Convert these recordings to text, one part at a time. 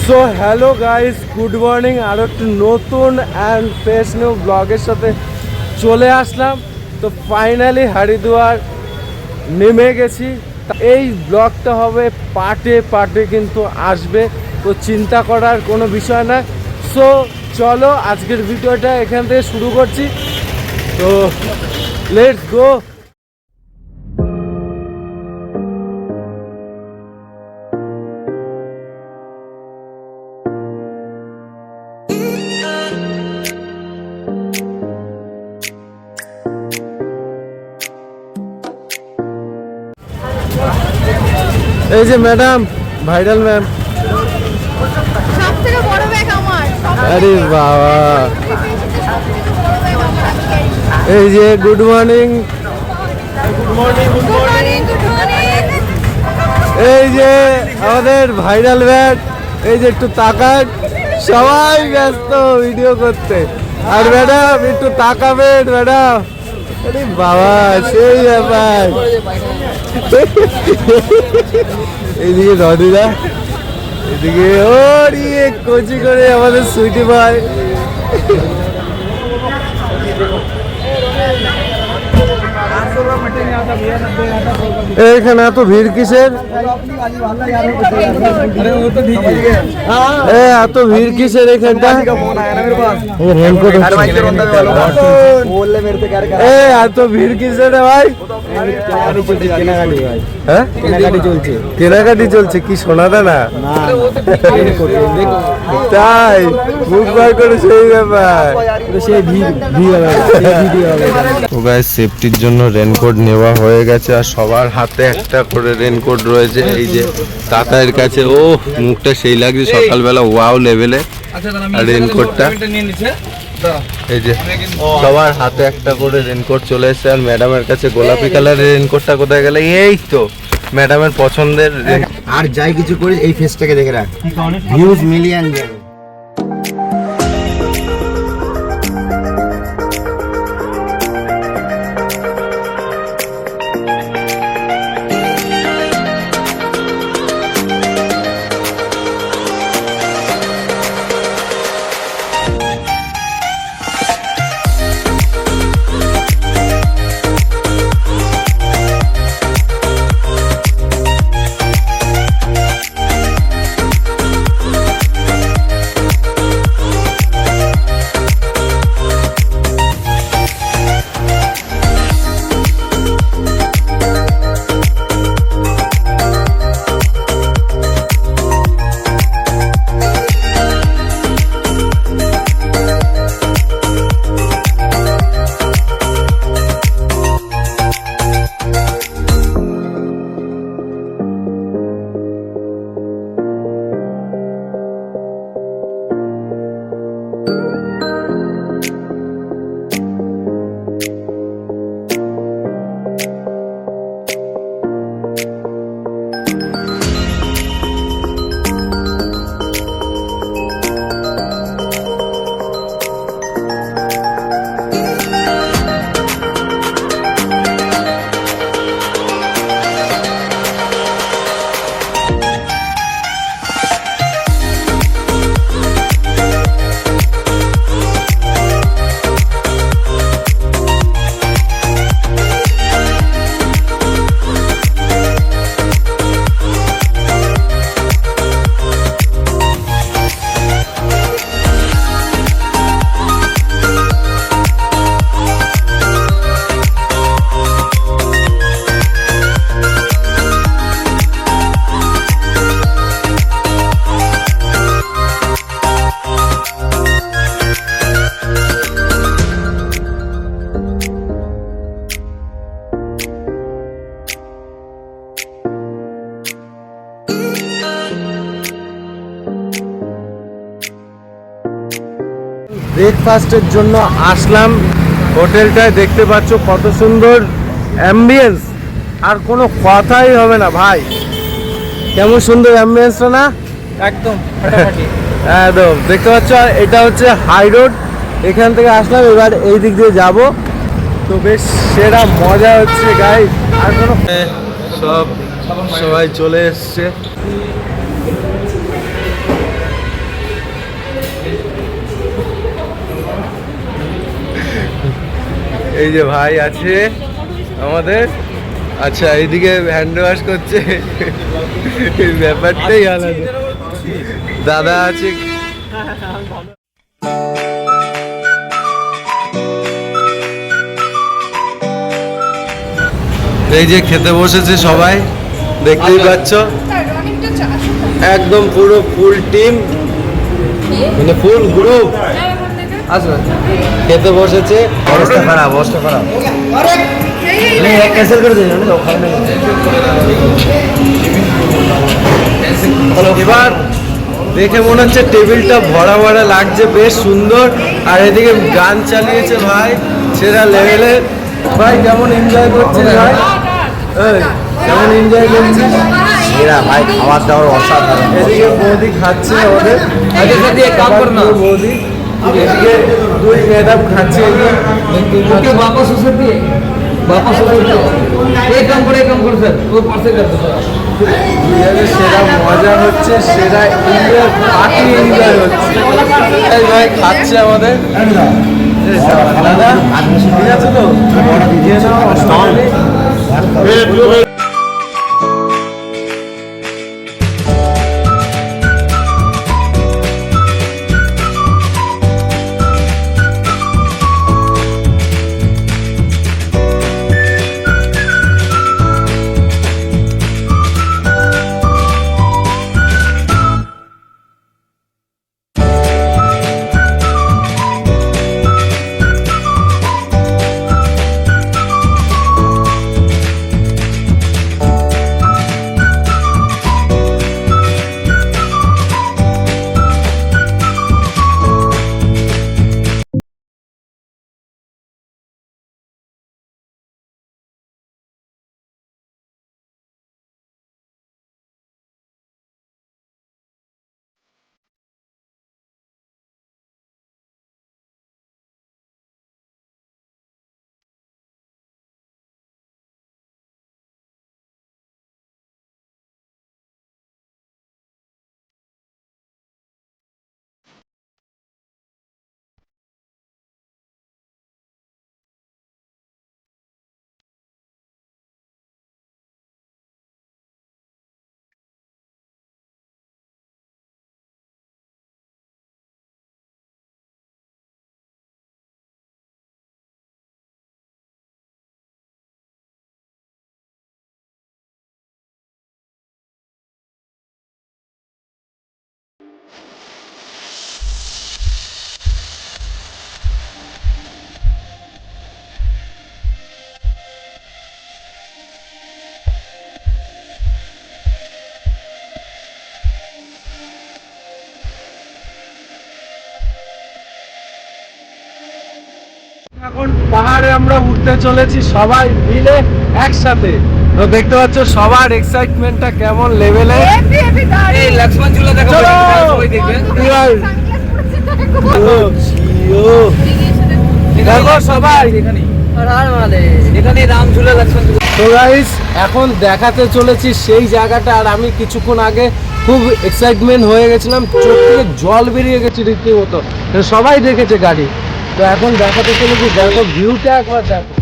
So hello guys, good morning. আরও একটু নতুন অ্যান্ড ফ্রেশ নিউ ব্লগের সাথে চলে আসলাম। তো ফাইনালি হরিদ্বার নেমে গেছি। এই ব্লগটা হবে পার্টে পার্টে কিন্তু আসবে, তো চিন্তা করার কোনো বিষয় না। সো চলো আজকের ভিডিওটা এখান থেকে শুরু করছি। তো লেটস গো। এই যে ম্যাডাম, ভাইরাল ম্যাম। সবথেকে বড় ব্যাগ আমার। আরে বাবা, এই যে গুড মর্নিং। এই যে আমাদের ভাইরাল ব্যাগ, এই যে একটু তাকান, সবাই ব্যস্ত ভিডিও করতে। আর ম্যাডাম একটু তাকাবেন ম্যাডাম। আরে বাবা, সেই ব্যাপার। এইদিকে রনিরা, এদিকে ওরি কোচি করে আমাদের সুইটি ভাই। এখানে এত ভিড় কিসের? এত ভিড় কিসের এখানটা? এত ভিড় কিসের ভাই? কেনাকাটি চলছে কি সোনাদা না? তাই বুক বার করে সেই ব্যাপার। সেফটির জন্য রেনকোট নেওয়া হয়ে গেছে, আর সবার হাতে একটা করে রেনকোট রয়েছে। এই যে কাকার কাছে, ও মুখটা সেই লাগছে সকালবেলা, ওয়াও লেভেলে। আর রেনকোটটা এই যে সবার হাতে একটা করে রেনকোট চলে এসেছে। আর ম্যাডামের কাছে গোলাপি কালারের রেনকোটটা কোথায় গেল? এই তো ম্যাডামের পছন্দের। আর যাই কিছু করি এই ফেসটাকে দেখে রাখ, ভিউজ মিলিয়ন যাবে। ব্রেকফাস্টের জন্য আসলাম হোটেলটায়। দেখতে পাচ্ছ কত সুন্দর অ্যাম্বিয়েন্স, আর কোনো কথাই হবে না ভাই। কেমন সুন্দর অ্যাম্বিয়েন্সটা না? একদম একদম দেখতে পাচ্ছ। আর এটা হচ্ছে হাই রোড, এখান থেকে আসলাম, এবার এই দিক দিয়ে যাব। তো বেশ সেরা মজা হচ্ছে গাইস। আর কোনো সবাই চলে এসছে। এই যে ভাই আছে আমাদের, আচ্ছা এইদিকে হ্যান্ড ওয়াশ করছে, এই ব্যাপারটাই আলাদা। দাদা আছে, এই যে খেতে বসেছে সবাই, দেখতেই পাচ্ছ একদম পুরো ফুল টিম, মানে ফুল গ্রুপ আসবে খেতে বসেছে। অবস্থা খারাপ, অবস্থা খারাপ। ক্যান্সেল করে দিন। এবার দেখে মনে হচ্ছে টেবিলটা ভরা ভরা লাগছে, বেশ সুন্দর। আর এদিকে গান চালিয়েছে ভাই সেরা লেভেলে। ভাই কেমন এনজয় করছিস ভাই? এই, কেমন এনজয় করছিস? এরা ভাই খাবার দাবার অসাধারণ। এদিকে বৌদি খাচ্ছে আমাদের, বৌদি এদিকে দুই ম্যাডাম খাচ্ছে, সেরা মজা হচ্ছে, সেরা এনজয়, পার্টি এনজয় হচ্ছে। এই ভাই খাচ্ছে আমাদের দাদা, ঠিক আছে তো? দিয়ে নাও, অসুবিধা নেই। এখন পাহাড়ে আমরা উঠতে চলেছি সবাই মিলে একসাথে। তো দেখতে পাচ্ছ সবার এক্সাইটমেন্টটা কেমন লেভেলে। এই লক্ষ্মণ ঝুলা দেখো, সবাই দেখবে। দেখো সবাই, এখানে রাম ঝুলা, লক্ষ্মণ ঝুলা। তো গাইস এখন দেখাতে চলেছি সেই জায়গাটা। আর আমি কিছুক্ষণ আগে খুব এক্সাইটমেন্ট হয়ে গেছিলাম, চোখ থেকে জল বেরিয়ে গেছে রীতিমতো। সবাই দেখেছে গাড়ি, তো এখন দেখাতে চলেছি, দেখো ভিউটা একবার দেখো।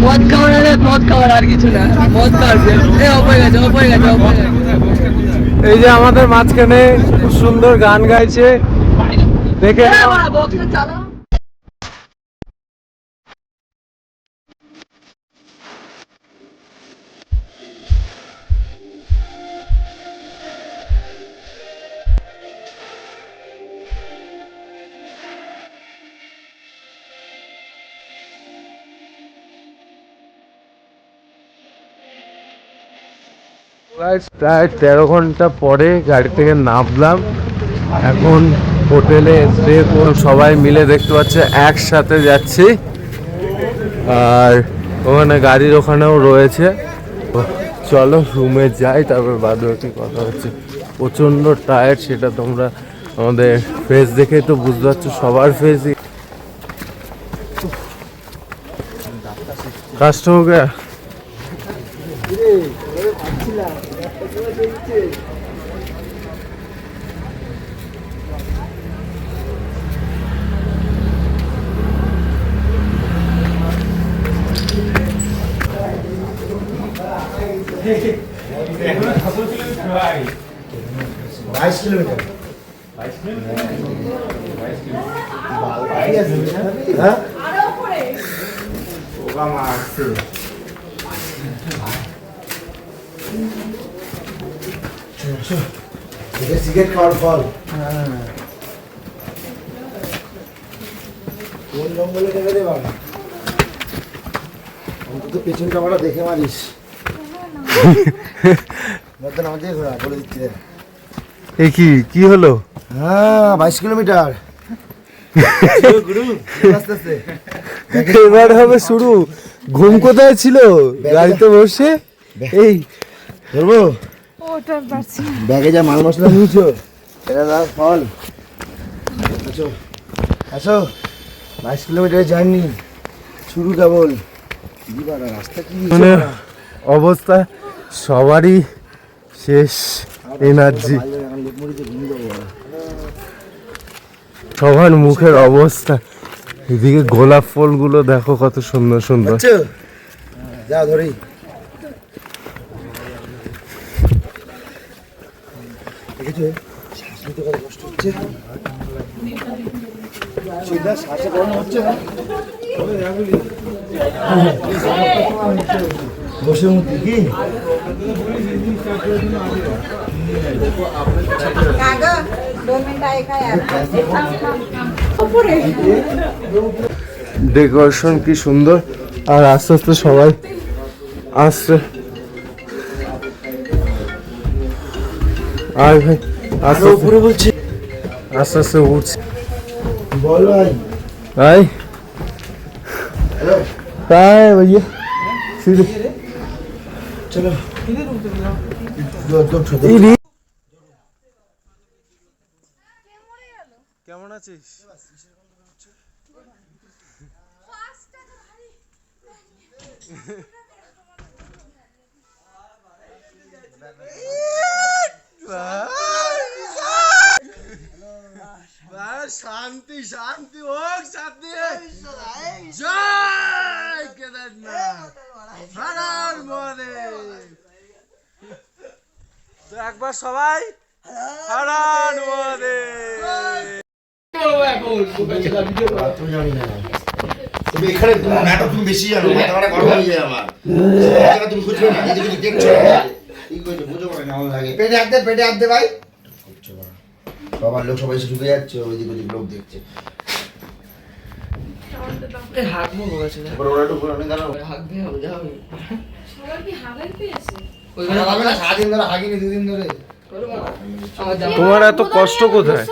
মদ খাওয়ার মদ খাওয়ার আর কিছু না, মদ খাওয়ার হয়ে গেছে। এই যে আমাদের মাঝখানে খুব সুন্দর গান গাইছে, দেখে প্রায় 13 ঘন্টা পরে গাড়ি থেকে নামলাম। এখন হোটেলে স্টে করে সবাই মিলে দেখতে পাচ্ছে একসাথে যাচ্ছি। আর ওখানে গাড়ির ওখানেও রয়েছে। তো চলো রুমে যাই, তারপর বাদ বাকি কথা হচ্ছে। প্রচণ্ড টায়ার্ড, সেটা তোমরা আমাদের ফেস দেখেই তো বুঝতে পারছো, সবার ফেসই কষ্ট হয়ে গেছে। সিগারেট খাওয়ার ফল কোন জঙ্গলে নেবে রে বাবা, অন্তত পেছনটা আমরা দেখে মারিস। আমাদের ঘোরা বলে দিচ্ছি। এ কি হলো? হ্যাঁ 22 কিলোমিটার আস্তে আস্তে এবার হবে শুরু। ঘুম কোথায় ছিল? গাড়িতে বসে এই ধরবো ব্যাগে যা মাল মশলা নিয়েছো এটা দাও ফল। আছো আসো, 22 কিলোমিটার জার্নি শুরু কেবল। রাস্তা কি মানে অবস্থা সবারই শেষ, এনার্জি সবার মুখের অবস্থা। এদিকে গোলাপ ফুলগুলো দেখো কত সুন্দর সুন্দর। যা ধরি দেখেছো, শ্বাস নিতে কত কষ্ট হচ্ছে, শ্বাসে গরম হচ্ছে না। বসে মধ্যে কি ডেকোরেশন কি সুন্দর। আর আস্তে আস্তে সবাই আসছে। আর ভাই আস্তে উপরে বলছি, আস্তে আস্তে উঠছে। বল ভাই। ভাই হ্যালো তাই ভাইয়া সিধে চলো কেমন আছিস? শান্তি শান্তি হোক, শান্তি জয় কেদারনাথ, হর হর মহাদেব। তো একবার সবাই হর হর মহাদেব। তুমি এখানে নাটক তুমি বেশি জানো, মাথা গরম হয়ে যায় আমার। তুমি বুঝবে না, এই যে দেখছো ঠিক হয়েছে, বুঝো না ভালো লাগে। পেটে হাত দে ভাই। সবার লোক সবাই এসে ঢুকে যাচ্ছে, ওইদিক ওদিক লোক দেখছে। তোমার এত কষ্ট কোথায়?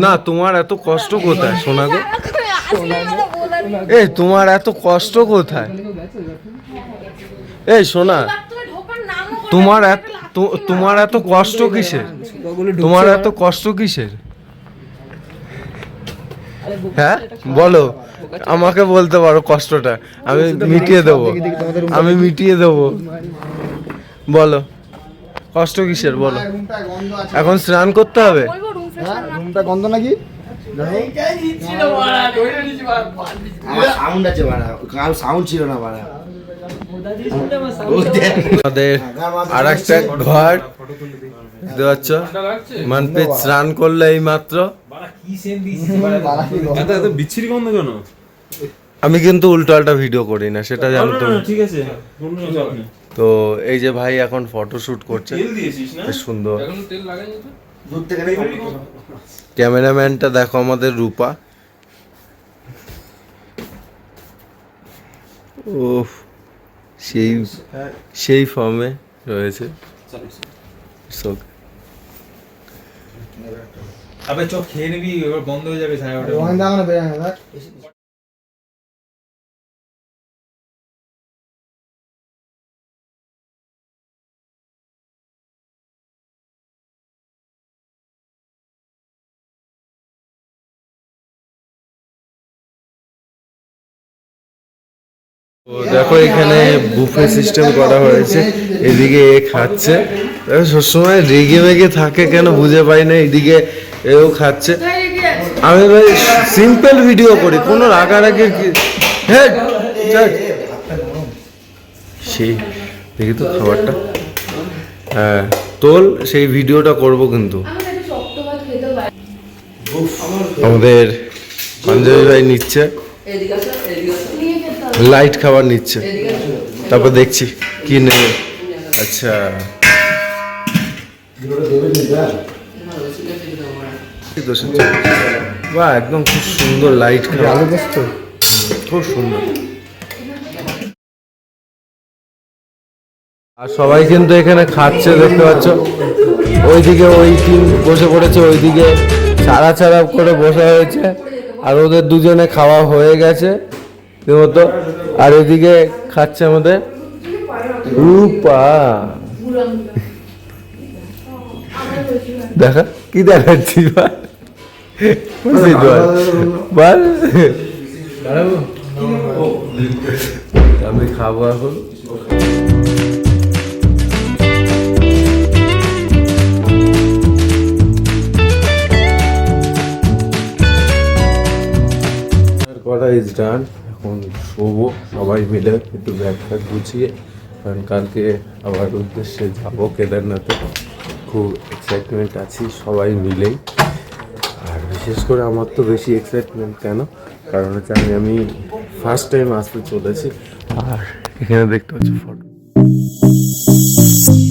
না তোমার এত কষ্ট কোথায় সোনা গো? এই তোমার এত কষ্ট কোথায়? এই সোনা, তোমার এত কষ্ট কিসের? তোমার এত কষ্ট কিসের? হ্যাঁ বলো, আমাকে বলতে পারো কষ্টটা, আমি মিটিয়ে দেবো। বলো কষ্ট কিসের বলো। এখন স্নান করতে হবে? রুমটা গন্ধ নাকি? আমার সাউন্ড আছে বাড়া, কাল সাউন্ড ছিল না বাড়া। আমাদের আর একটা ঘর দেখতে পাচ্ছ, মনপ্রীত স্নান করলো এই মাত্র। বিচ্ছিরি গন্ধ কেন? আমি কিন্তু উল্টো পাল্টা ভিডিও করি না, সেটা জানো তো। ঠিক আছে, কোনো চাপ নেই। তো এই যে ভাই এখন ফটোশুট করছে, তেল দিয়েছিস না? বেশ সুন্দর। তেল লাগাইনি তো? দূর থেকে দেখো। ক্যামেরাম্যানটা দেখো আমাদের রূপা। ওহ, সেই সেই ফর্মে রয়েছে। আবে চোখ খেয়ে নিবি, এবার বন্ধ হয়ে যাবে 9:30। ওখানে দেখো না বেরানো দেখ। তো দেখো এখানে বুফে সিস্টেম করা হয়েছে, এদিকে এ খাচ্ছে। দেখো সবসময় রেগে মেগে থাকে কেন বুঝে পাই না, এদিকে এও খাচ্ছে। আমি ভাই সিম্পল ভিডিও করি, কোনো রাগারাগির হ্যাঁ সেই দেখি তো খাবারটা। হ্যাঁ তোল, সেই ভিডিওটা করব কিন্তু। আমাদের পাঞ্জাবি ভাই নিচ্ছে লাইট খাবার নিচ্ছে, তারপর দেখছি কি নেই। আচ্ছা বাহ, একদম খুব সুন্দর লাইট খাবার, খুব সুন্দর। আর সবাই কিন্তু এখানে খাচ্ছে দেখতে পাচ্ছ। ওইদিকে ওই টিম বসে পড়েছে, ওইদিকে ছাড়া ছাড়া করে বসা হয়েছে, আর ওদের দুজনে খাওয়া হয়ে গেছে মতো। আর এদিকে খাচ্ছে আমাদের রূপা। দেখা কি দেখাচ্ছি আমি খাবো এখন। করা ইজ ডান, এখন শোবো সবাই মিলে একটু ব্যাগ ফ্যাগ গুছিয়ে, কারণ কালকে আবার উদ্দেশ্যে যাবো কেদারনাথে। খুব এক্সাইটমেন্ট আছি সবাই মিলেই। আর বিশেষ করে আমার তো বেশি এক্সাইটমেন্ট কেন, কারণ হচ্ছে আমি ফার্স্ট টাইম আসতে চলেছি। আর এখানে দেখতে পাচ্ছি ফটো।